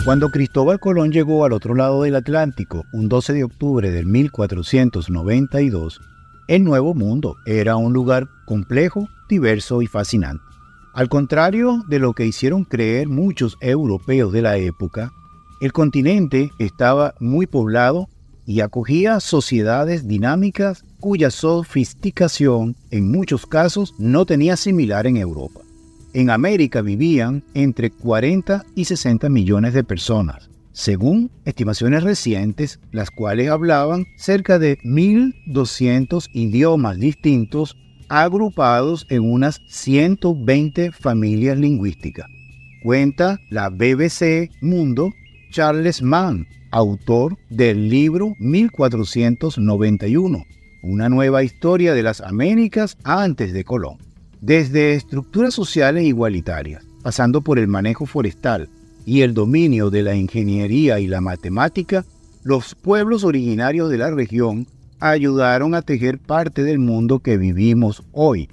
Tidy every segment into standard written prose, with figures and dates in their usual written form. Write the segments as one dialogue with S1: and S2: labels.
S1: Cuando Cristóbal Colón llegó al otro lado del Atlántico, un 12 de octubre de 1492, el Nuevo Mundo era un lugar complejo, diverso y fascinante. Al contrario de lo que hicieron creer muchos europeos de la época, el continente estaba muy poblado y acogía sociedades dinámicas cuya sofisticación en muchos casos no tenía similar en Europa. En América vivían entre 40 y 60 millones de personas, según estimaciones recientes, las cuales hablaban cerca de 1.200 idiomas distintos agrupados en unas 120 familias lingüísticas. Cuenta la BBC Mundo Charles Mann, autor del libro 1491, una nueva historia de las Américas antes de Colón. Desde estructuras sociales igualitarias, pasando por el manejo forestal y el dominio de la ingeniería y la matemática, los pueblos originarios de la región ayudaron a tejer parte del mundo que vivimos hoy,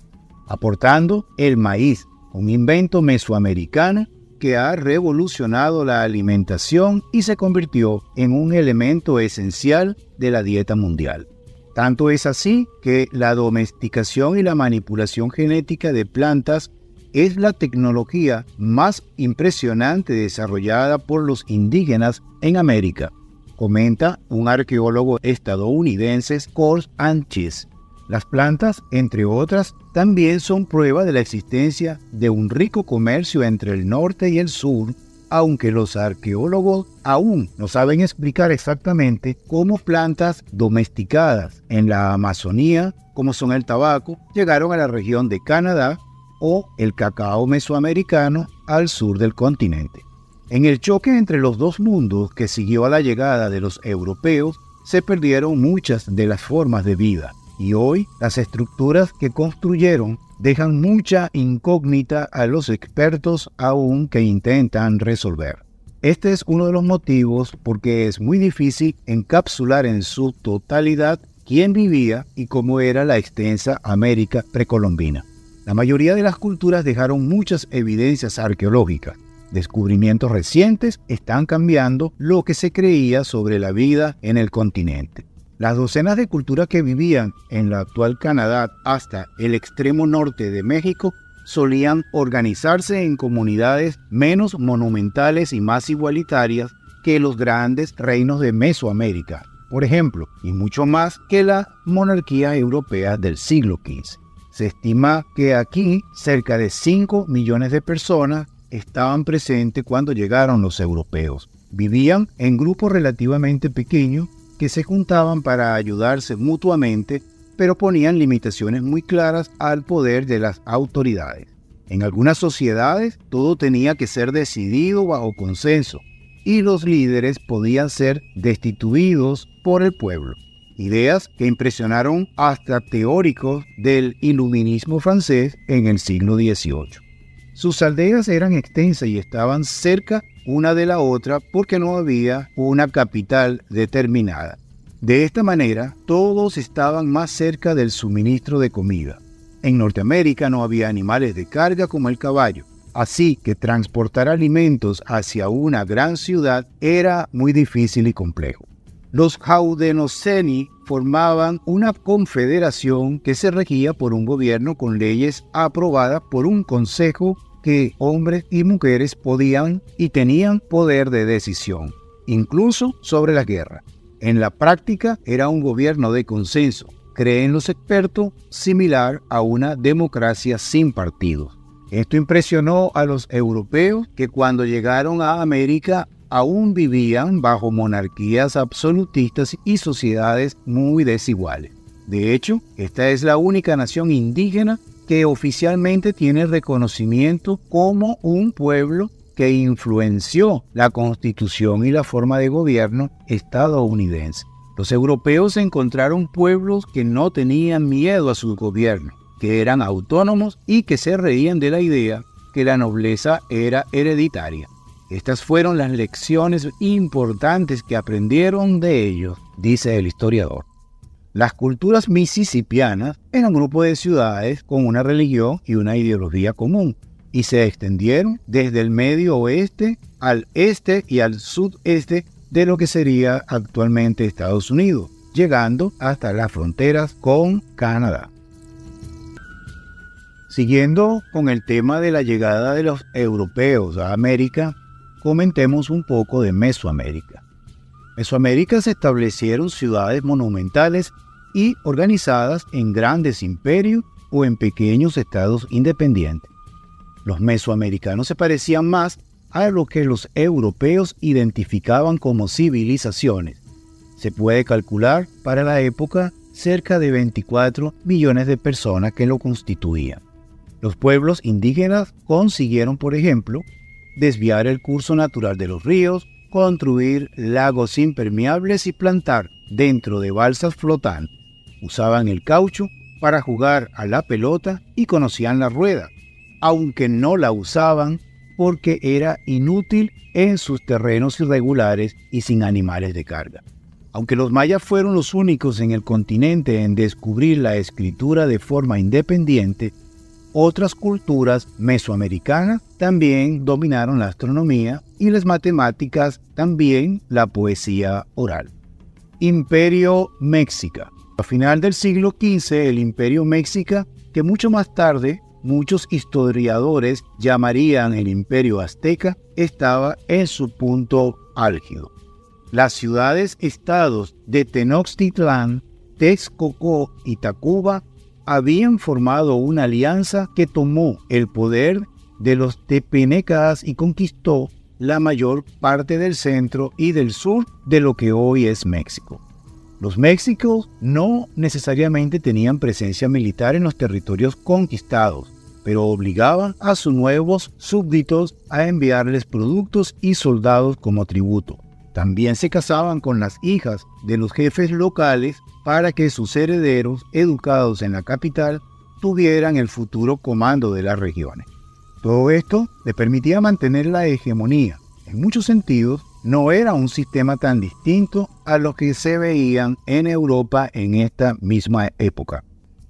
S1: aportando el maíz, un invento mesoamericano que ha revolucionado la alimentación y se convirtió en un elemento esencial de la dieta mundial. Tanto es así que la domesticación y la manipulación genética de plantas es la tecnología más impresionante desarrollada por los indígenas en América, comenta un arqueólogo estadounidense, Scott Anchis. Las plantas, entre otras, también son prueba de la existencia de un rico comercio entre el norte y el sur, aunque los arqueólogos aún no saben explicar exactamente cómo plantas domesticadas en la Amazonía, como son el tabaco, llegaron a la región de Canadá o el cacao mesoamericano al sur del continente. En el choque entre los dos mundos que siguió a la llegada de los europeos, se perdieron muchas de las formas de vida, y hoy las estructuras que construyeron dejan mucha incógnita a los expertos aún que intentan resolver. Este es uno de los motivos porque es muy difícil encapsular en su totalidad quién vivía y cómo era la extensa América precolombina. La mayoría de las culturas dejaron muchas evidencias arqueológicas. Descubrimientos recientes están cambiando lo que se creía sobre la vida en el continente. Las docenas de culturas que vivían en la actual Canadá hasta el extremo norte de México solían organizarse en comunidades menos monumentales y más igualitarias que los grandes reinos de Mesoamérica, por ejemplo, y mucho más que la monarquía europea del siglo XV. Se estima que aquí cerca de 5 millones de personas estaban presentes cuando llegaron los europeos. Vivían en grupos relativamente pequeños que se juntaban para ayudarse mutuamente, pero ponían limitaciones muy claras al poder de las autoridades. En algunas sociedades todo tenía que ser decidido bajo consenso y los líderes podían ser destituidos por el pueblo. Ideas que impresionaron hasta teóricos del iluminismo francés en el siglo XVIII. Sus aldeas eran extensas y estaban cerca una de la otra porque no había una capital determinada. De esta manera, todos estaban más cerca del suministro de comida. En Norteamérica no había animales de carga como el caballo, así que transportar alimentos hacia una gran ciudad era muy difícil y complejo. Los Haudenosaunee formaban una confederación que se regía por un gobierno con leyes aprobadas por un consejo que hombres y mujeres podían y tenían poder de decisión, incluso sobre la guerra. En la práctica era un gobierno de consenso, creen los expertos, similar a una democracia sin partidos. Esto impresionó a los europeos que cuando llegaron a América aún vivían bajo monarquías absolutistas y sociedades muy desiguales. De hecho, esta es la única nación indígena que oficialmente tiene reconocimiento como un pueblo que influenció la constitución y la forma de gobierno estadounidense. Los europeos encontraron pueblos que no tenían miedo a su gobierno, que eran autónomos y que se reían de la idea que la nobleza era hereditaria. Estas fueron las lecciones importantes que aprendieron de ellos, dice el historiador. Las culturas mississippianas eran un grupo de ciudades con una religión y una ideología común. y se extendieron desde el medio oeste al este y al sudeste de lo que sería actualmente Estados Unidos, llegando hasta las fronteras con Canadá. Siguiendo con el tema de la llegada de los europeos a América, comentemos un poco de Mesoamérica. En Mesoamérica se establecieron ciudades monumentales y organizadas en grandes imperios o en pequeños estados independientes. Los mesoamericanos se parecían más a lo que los europeos identificaban como civilizaciones. Se puede calcular para la época cerca de 24 millones de personas que lo constituían. Los pueblos indígenas consiguieron, por ejemplo, desviar el curso natural de los ríos, construir lagos impermeables y plantar dentro de balsas flotantes. Usaban el caucho para jugar a la pelota y conocían la rueda, aunque no la usaban porque era inútil en sus terrenos irregulares y sin animales de carga. Aunque los mayas fueron los únicos en el continente en descubrir la escritura de forma independiente, otras culturas mesoamericanas también dominaron la astronomía y las matemáticas, también la poesía oral. Imperio Mexica. A final del siglo XV, el Imperio Mexica, que mucho más tarde muchos historiadores llamarían el Imperio Azteca, estaba en su punto álgido. Las ciudades-estados de Tenochtitlán, Texcoco y Tacuba habían formado una alianza que tomó el poder de los tepenecas y conquistó la mayor parte del centro y del sur de lo que hoy es México. Los mexicos no necesariamente tenían presencia militar en los territorios conquistados, pero obligaban a sus nuevos súbditos a enviarles productos y soldados como tributo. También se casaban con las hijas de los jefes locales para que sus herederos, educados en la capital, tuvieran el futuro comando de las regiones. Todo esto le permitía mantener la hegemonía. En muchos sentidos, no era un sistema tan distinto a los que se veían en Europa en esta misma época.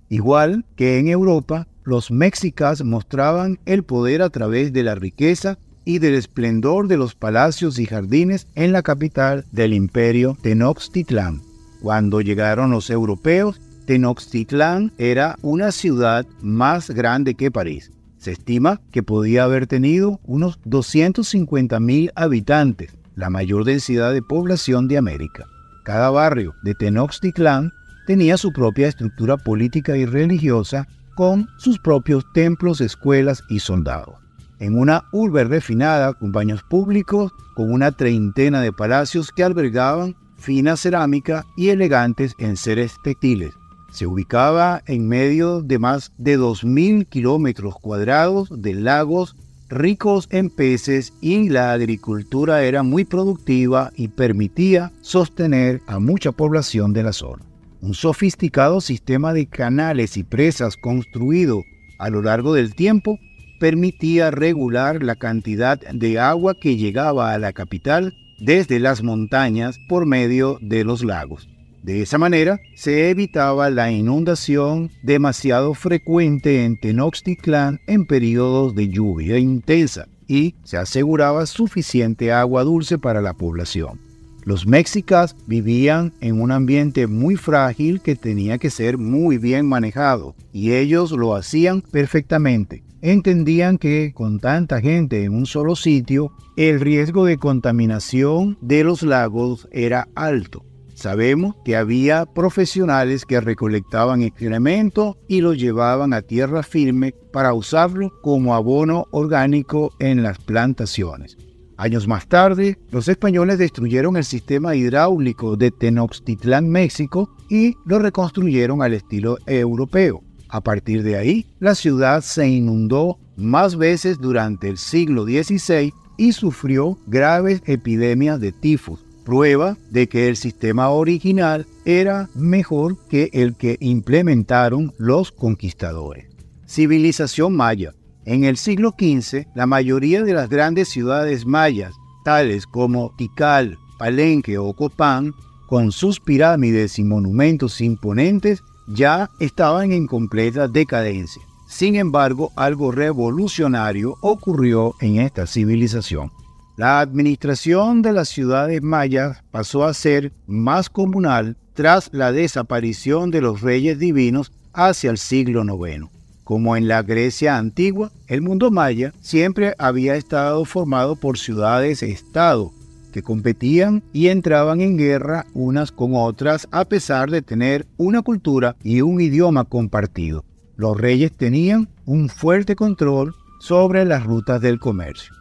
S1: Igual que en Europa, los mexicas mostraban el poder a través de la riqueza y del esplendor de los palacios y jardines en la capital del imperio, Tenochtitlán. Cuando llegaron los europeos, Tenochtitlán era una ciudad más grande que París. Se estima que podía haber tenido unos 250,000 habitantes, la mayor densidad de población de América. Cada barrio de Tenochtitlán tenía su propia estructura política y religiosa, con sus propios templos, escuelas y soldados. En una urbe refinada con baños públicos, con una treintena de palacios que albergaban fina cerámica y elegantes enseres textiles. Se ubicaba en medio de más de 2.000 kilómetros cuadrados de lagos ricos en peces, y la agricultura era muy productiva y permitía sostener a mucha población de la zona. Un sofisticado sistema de canales y presas construido a lo largo del tiempo permitía regular la cantidad de agua que llegaba a la capital desde las montañas por medio de los lagos. De esa manera se evitaba la inundación demasiado frecuente en Tenochtitlán en periodos de lluvia intensa, y se aseguraba suficiente agua dulce para la población. Los mexicas vivían en un ambiente muy frágil que tenía que ser muy bien manejado, y ellos lo hacían perfectamente. Entendían que con tanta gente en un solo sitio, el riesgo de contaminación de los lagos era alto. Sabemos que había profesionales que recolectaban excremento y lo llevaban a tierra firme para usarlo como abono orgánico en las plantaciones. Años más tarde, los españoles destruyeron el sistema hidráulico de Tenochtitlán, México, y lo reconstruyeron al estilo europeo. A partir de ahí, la ciudad se inundó más veces durante el siglo XVI y sufrió graves epidemias de tifus, prueba de que el sistema original era mejor que el que implementaron los conquistadores. Civilización maya. En el siglo XV, la mayoría de las grandes ciudades mayas, tales como Tikal, Palenque o Copán, con sus pirámides y monumentos imponentes, ya estaban en completa decadencia. Sin embargo, algo revolucionario ocurrió en esta civilización. La administración de las ciudades mayas pasó a ser más comunal tras la desaparición de los reyes divinos hacia el siglo IX. Como en la Grecia antigua, el mundo maya siempre había estado formado por ciudades-estado que competían y entraban en guerra unas con otras a pesar de tener una cultura y un idioma compartido. Los reyes tenían un fuerte control sobre las rutas del comercio.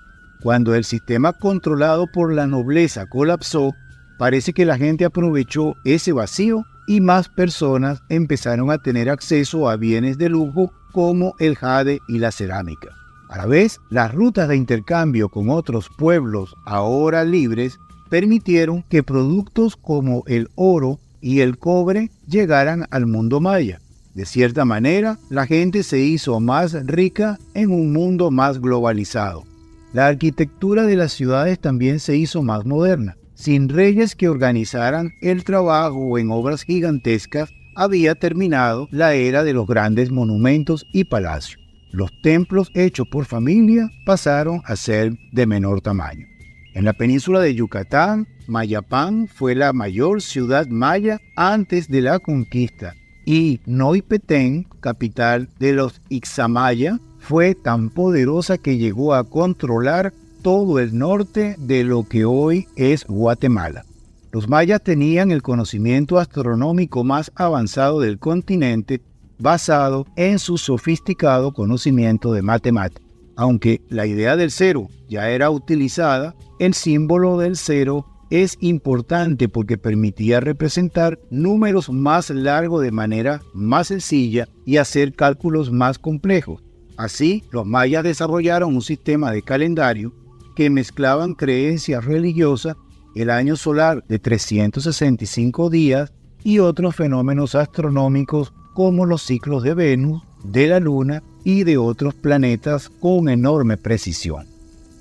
S1: Cuando el sistema controlado por la nobleza colapsó, parece que la gente aprovechó ese vacío y más personas empezaron a tener acceso a bienes de lujo como el jade y la cerámica. A la vez, las rutas de intercambio con otros pueblos ahora libres permitieron que productos como el oro y el cobre llegaran al mundo maya. De cierta manera, la gente se hizo más rica en un mundo más globalizado. La arquitectura de las ciudades también se hizo más moderna. Sin reyes que organizaran el trabajo en obras gigantescas, había terminado la era de los grandes monumentos y palacios. Los templos hechos por familia pasaron a ser de menor tamaño. En la península de Yucatán, Mayapán fue la mayor ciudad maya antes de la conquista, y Noipetén, capital de los Ixamaya, fue tan poderosa que llegó a controlar todo el norte de lo que hoy es Guatemala. Los mayas tenían el conocimiento astronómico más avanzado del continente, basado en su sofisticado conocimiento de matemáticas. Aunque la idea del cero ya era utilizada, el símbolo del cero es importante porque permitía representar números más largos de manera más sencilla y hacer cálculos más complejos. Así, los mayas desarrollaron un sistema de calendario que mezclaban creencias religiosas, el año solar de 365 días y otros fenómenos astronómicos como los ciclos de Venus, de la Luna y de otros planetas con enorme precisión.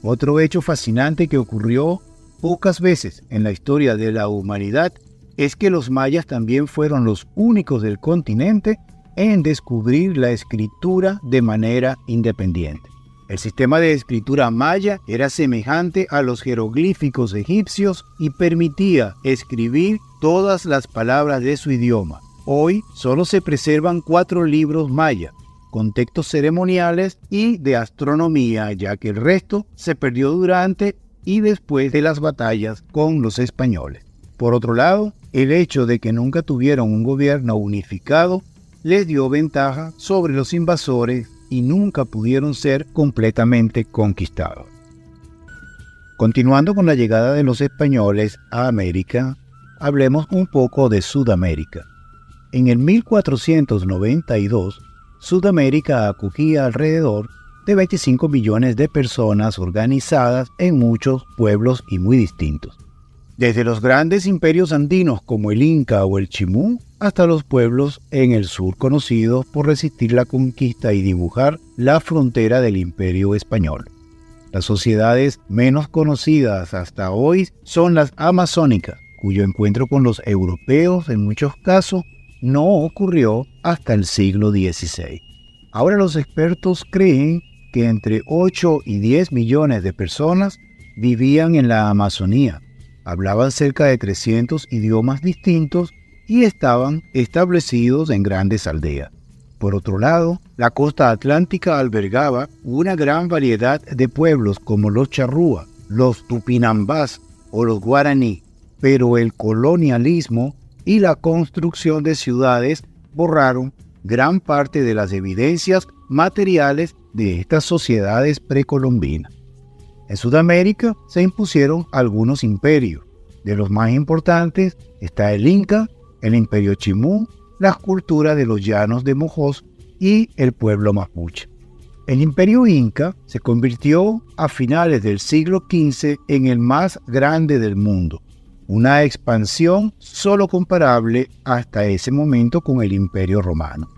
S1: Otro hecho fascinante que ocurrió pocas veces en la historia de la humanidad es que los mayas también fueron los únicos del continente en descubrir la escritura de manera independiente. El sistema de escritura maya era semejante a los jeroglíficos egipcios y permitía escribir todas las palabras de su idioma. Hoy solo se preservan 4 libros maya, con textos ceremoniales y de astronomía, ya que el resto se perdió durante y después de las batallas con los españoles. Por otro lado, el hecho de que nunca tuvieron un gobierno unificado les dio ventaja sobre los invasores y nunca pudieron ser completamente conquistados. Continuando con la llegada de los españoles a América, hablemos un poco de Sudamérica. En el 1492, Sudamérica acogía alrededor de 25 millones de personas organizadas en muchos pueblos y muy distintos. Desde los grandes imperios andinos como el Inca o el Chimú, hasta los pueblos en el sur conocidos por resistir la conquista y dibujar la frontera del Imperio Español. Las sociedades menos conocidas hasta hoy son las amazónicas, cuyo encuentro con los europeos en muchos casos no ocurrió hasta el siglo XVI. Ahora los expertos creen que entre 8 y 10 millones de personas vivían en la Amazonía, hablaban cerca de 300 idiomas distintos y estaban establecidos en grandes aldeas. Por otro lado, la costa atlántica albergaba una gran variedad de pueblos como los charrúa, los tupinambás o los guaraní, pero el colonialismo y la construcción de ciudades borraron gran parte de las evidencias materiales de estas sociedades precolombinas. En Sudamérica se impusieron algunos imperios. De los más importantes está el Inca, el Imperio Chimú, las culturas de los llanos de Mojós y el pueblo mapuche. El Imperio Inca se convirtió a finales del siglo XV en el más grande del mundo, una expansión solo comparable hasta ese momento con el Imperio Romano.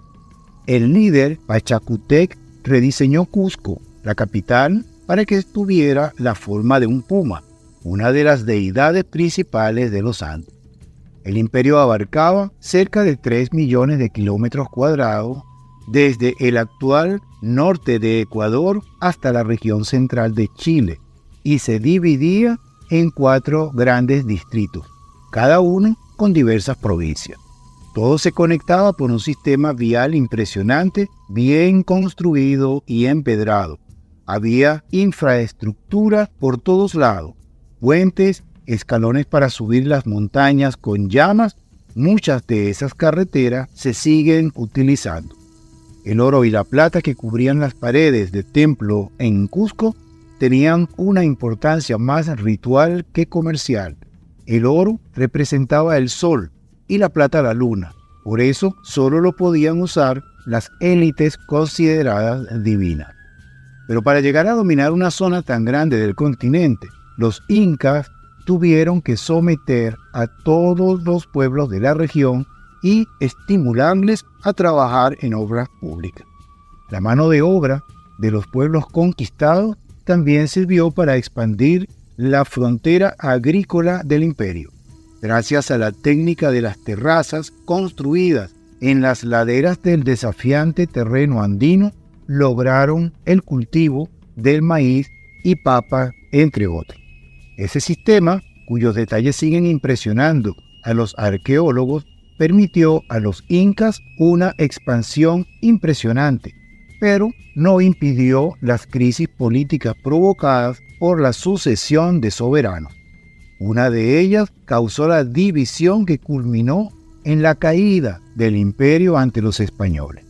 S1: El líder Pachacútec rediseñó Cusco, la capital, para que tuviera la forma de un puma, una de las deidades principales de los Andes. El imperio abarcaba cerca de 3 millones de kilómetros cuadrados desde el actual norte de Ecuador hasta la región central de Chile, y se dividía en 4 grandes distritos, cada uno con diversas provincias. Todo se conectaba por un sistema vial impresionante, bien construido y empedrado. Había infraestructura por todos lados, puentes, escalones para subir las montañas con llamas. Muchas de esas carreteras se siguen utilizando. El oro y la plata que cubrían las paredes del templo en Cusco tenían una importancia más ritual que comercial. El oro representaba el sol y la plata la luna. Por eso solo lo podían usar las élites consideradas divinas. Pero para llegar a dominar una zona tan grande del continente, los incas tuvieron que someter a todos los pueblos de la región y estimularles a trabajar en obras públicas. La mano de obra de los pueblos conquistados también sirvió para expandir la frontera agrícola del imperio. Gracias a la técnica de las terrazas construidas en las laderas del desafiante terreno andino, lograron el cultivo del maíz y papa, entre otros. Ese sistema, cuyos detalles siguen impresionando a los arqueólogos, permitió a los incas una expansión impresionante, pero no impidió las crisis políticas provocadas por la sucesión de soberanos. Una de ellas causó la división que culminó en la caída del imperio ante los españoles.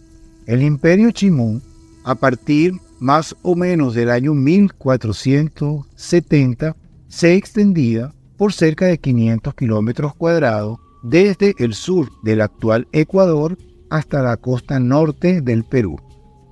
S1: El imperio Chimú, a partir más o menos del año 1470, se extendía por cerca de 500 kilómetros cuadrados desde el sur del actual Ecuador hasta la costa norte del Perú,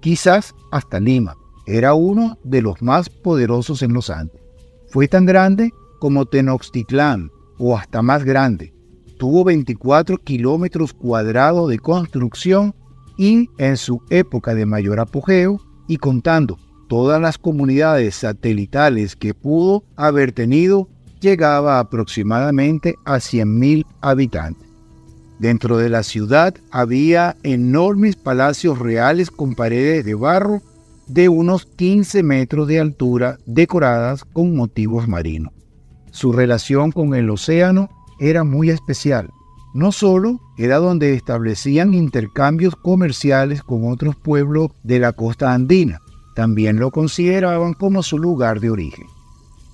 S1: quizás hasta Lima. Era uno de los más poderosos en los Andes. Fue tan grande como Tenochtitlán, o hasta más grande. Tuvo 24 kilómetros cuadrados de construcción y en su época de mayor apogeo, y contando todas las comunidades satelitales que pudo haber tenido, llegaba aproximadamente a 100.000 habitantes. Dentro de la ciudad había enormes palacios reales con paredes de barro de unos 15 metros de altura decoradas con motivos marinos. Su relación con el océano era muy especial. No solo era donde establecían intercambios comerciales con otros pueblos de la costa andina, también lo consideraban como su lugar de origen.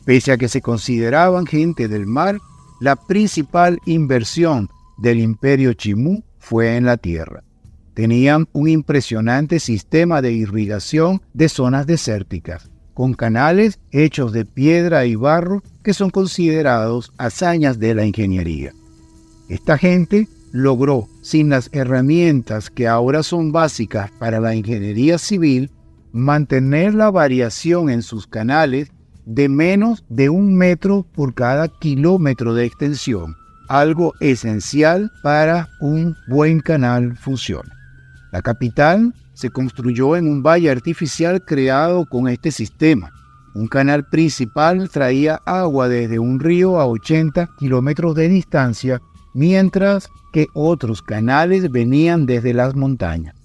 S1: Pese a que se consideraban gente del mar, la principal inversión del imperio Chimú fue en la tierra. Tenían un impresionante sistema de irrigación de zonas desérticas, con canales hechos de piedra y barro que son considerados hazañas de la ingeniería. Esta gente logró, sin las herramientas que ahora son básicas para la ingeniería civil, mantener la variación en sus canales de menos de 1 metro por cada kilómetro de extensión, algo esencial para un buen canal funcione. La capital se construyó en un valle artificial creado con este sistema. Un canal principal traía agua desde un río a 80 kilómetros de distancia, mientras que otros canales venían desde las montañas.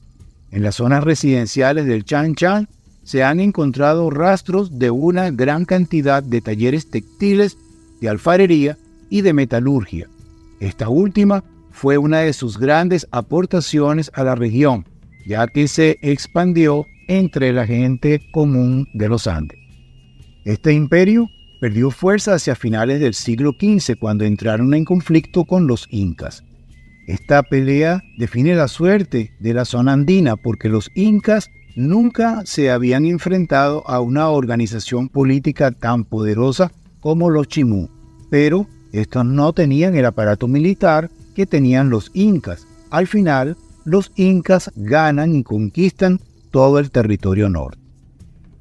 S1: En las zonas residenciales del Chan Chan se han encontrado rastros de una gran cantidad de talleres textiles, de alfarería y de metalurgia. Esta última fue una de sus grandes aportaciones a la región, ya que se expandió entre la gente común de los Andes. Este imperio perdió fuerza hacia finales del siglo XV cuando entraron en conflicto con los incas. Esta pelea define la suerte de la zona andina porque los incas nunca se habían enfrentado a una organización política tan poderosa como los Chimú, pero estos no tenían el aparato militar que tenían los incas. Al final, los incas ganan y conquistan todo el territorio norte.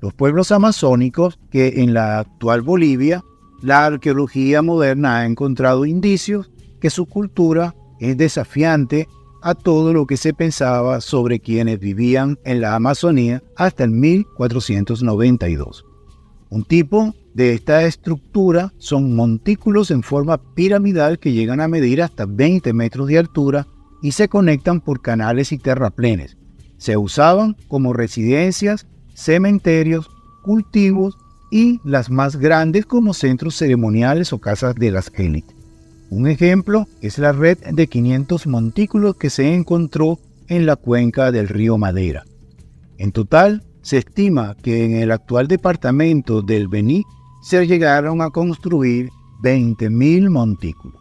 S1: Los pueblos amazónicos, que en la actual Bolivia, la arqueología moderna ha encontrado indicios que su cultura es desafiante a todo lo que se pensaba sobre quienes vivían en la Amazonía hasta el 1492. Un tipo de esta estructura son montículos en forma piramidal que llegan a medir hasta 20 metros de altura y se conectan por canales y terraplenes. Se usaban como residencias, cementerios, cultivos y las más grandes como centros ceremoniales o casas de las élites. Un ejemplo es la red de 500 montículos que se encontró en la cuenca del río Madeira. En total, se estima que en el actual departamento del Beni se llegaron a construir 20.000 montículos.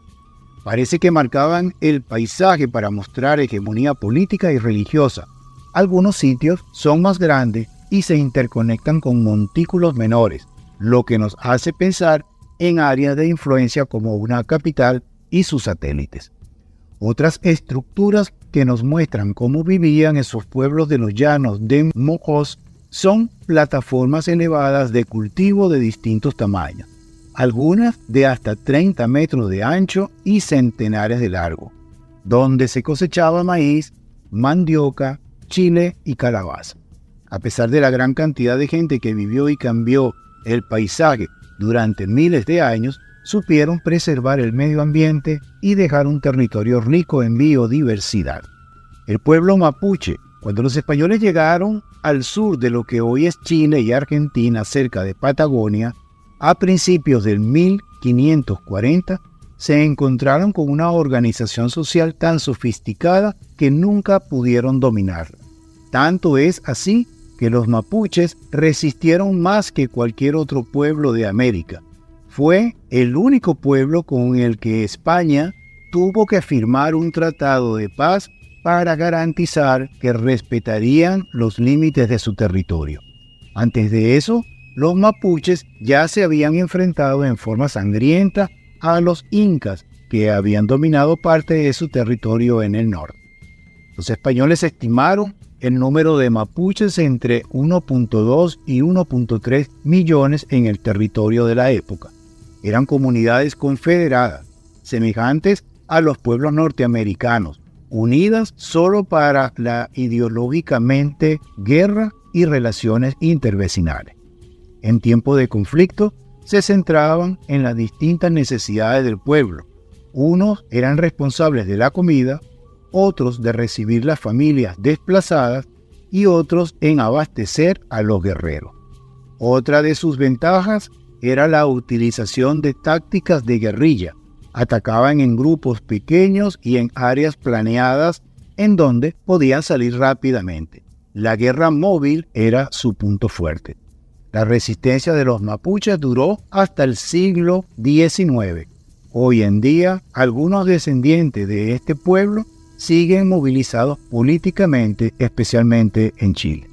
S1: Parece que marcaban el paisaje para mostrar hegemonía política y religiosa. Algunos sitios son más grandes y se interconectan con montículos menores, lo que nos hace pensar en áreas de influencia como una capital y sus satélites. Otras estructuras que nos muestran cómo vivían esos pueblos de los llanos de Mojos son plataformas elevadas de cultivo de distintos tamaños, algunas de hasta 30 metros de ancho y centenares de largo, donde se cosechaba maíz, mandioca, chile y calabaza. A pesar de la gran cantidad de gente que vivió y cambió el paisaje durante miles de años, supieron preservar el medio ambiente y dejar un territorio rico en biodiversidad. El pueblo mapuche, cuando los españoles llegaron al sur de lo que hoy es Chile y Argentina, cerca de Patagonia, a principios del 1540, se encontraron con una organización social tan sofisticada que nunca pudieron dominarla. Tanto es así que los mapuches resistieron más que cualquier otro pueblo de América. Fue el único pueblo con el que España tuvo que firmar un tratado de paz para garantizar que respetarían los límites de su territorio. Antes de eso, los mapuches ya se habían enfrentado en forma sangrienta a los incas, que habían dominado parte de su territorio en el norte. Los españoles estimaron el número de mapuches entre 1.2 y 1.3 millones en el territorio de la época. Eran comunidades confederadas, semejantes a los pueblos norteamericanos, unidas solo para la ideológicamente guerra y relaciones intervecinales. En tiempo de conflicto, se centraban en las distintas necesidades del pueblo. Unos eran responsables de la comida, otros de recibir las familias desplazadas y otros en abastecer a los guerreros. Otra de sus ventajas era la utilización de tácticas de guerrilla. Atacaban en grupos pequeños y en áreas planeadas en donde podían salir rápidamente. La guerra móvil era su punto fuerte. La resistencia de los mapuches duró hasta el siglo XIX. Hoy en día, algunos descendientes de este pueblo siguen movilizados políticamente, especialmente en Chile.